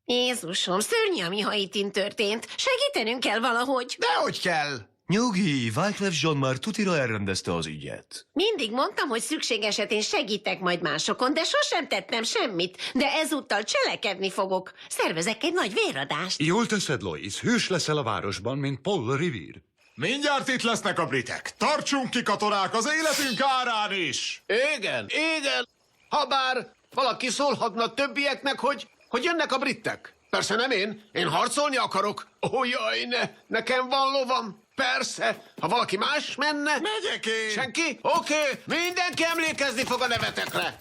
Jézusom, szörnyű, ami Haitin történt. Segítenünk kell valahogy. Dehogy kell! Nyugi, Wyclef Jean már tutira elrendezte az ügyet. Mindig mondtam, hogy szükség esetén segítek majd másokon, de sosem tettem semmit. De ezúttal cselekedni fogok. Szervezek egy nagy véradást. Jól teszed, Lois. Hős leszel a városban, mint Paul Revere. Mindjárt itt lesznek a britek. Tartsunk ki, katonák, az életünk árán is! Igen, igen. Habár valaki szólhatna többieknek, hogy jönnek a britek. Persze nem én harcolni akarok. Ó, jaj, nekem van lovam. Persze, ha valaki más menne... Megyek én! Senki? Oké, mindenki emlékezni fog a nevetekre.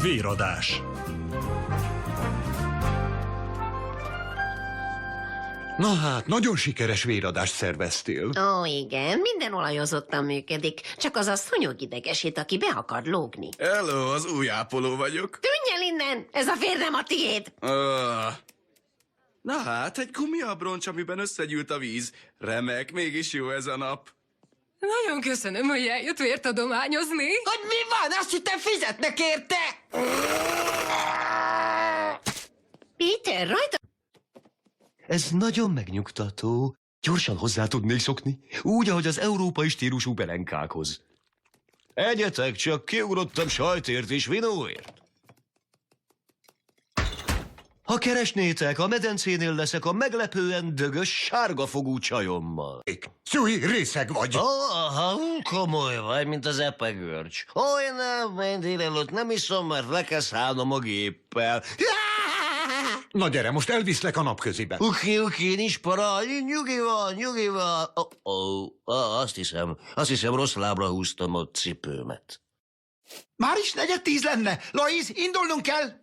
Véradás. Na hát, nagyon sikeres véradást szerveztél. Ó, igen, minden olajozottan működik. Csak az a szúnyog idegesít, aki be akar lógni. Hello, az új ápoló vagyok. Tűnj el innen! Ez a fér nem a tiéd! Na hát, egy gumiabroncs, amiben összegyűlt a víz. Remek, mégis jó ez a nap. Nagyon köszönöm, hogy eljött vért adományozni. Hogy mi van? Azt hittem fizetnek érte! Peter, rajta... Ez nagyon megnyugtató. Gyorsan hozzá tudnék szokni, úgy, ahogy az európai stílusú belenkákhoz. Egyetek, csak kiugrottam sajtért és vinóért. Ha keresnétek, a medencénél leszek a meglepően dögös, sárgafogú csajommal. Stewie, részeg vagy. Aha, komoly vagy, mint az epegörcs. Nem, én délelőtt nem iszom, mert le kell szállnom a géppel. Na gyere, most elviszlek a napközibe. Uki, nincs para, nyugi van. Azt hiszem rossz lábra húztam a cipőmet. Már is 9:40 lenne. Lois, indulnunk kell.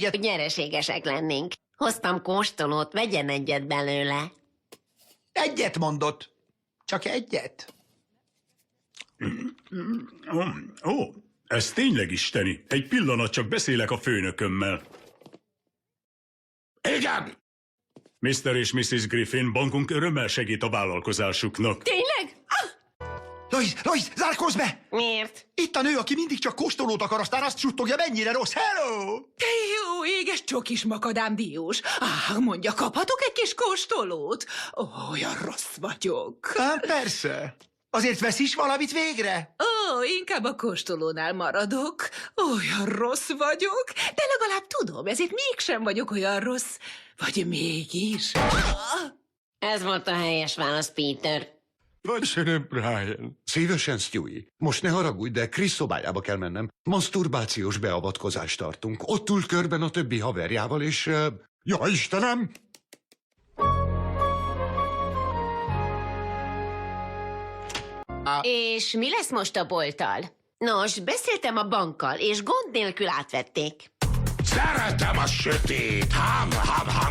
Hogy nyereségesek lennénk. Hoztam kóstolót, vegyen egyet belőle. Egyet mondott. Csak egyet. Ó, ez tényleg isteni. Egy pillanat, csak beszélek a főnökömmel. Igen. Mr. és Mrs. Griffin, bankunk örömmel segít a vállalkozásuknak. Tényleg? Lois, zárkózz be! Miért? Itt a nő, aki mindig csak kóstolót akar, aztán azt suttogja, mennyire rossz. Hello! Te jó éges csokis makadám diós. Mondja, kaphatok egy kis kóstolót? Olyan rossz vagyok. Persze. Azért vesz is valamit végre? Inkább a kóstolónál maradok. Olyan rossz vagyok, de legalább tudom, ezért mégsem vagyok olyan rossz. Vagy mégis? Ez volt a helyes válasz, Peter. Köszönöm, Brian. Szívesen, Stewie. Most ne haragudj, de Chris szobájába kell mennem. Maszturbációs beavatkozást tartunk. Ott ül körben a többi haverjával, és... Ja, Istenem! És mi lesz most a bolttal? Nos, beszéltem a bankkal, és gond nélkül átvették. Szeretem a sötét. Ham,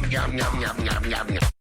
nyam, nyam, nyam, nyam, nyam.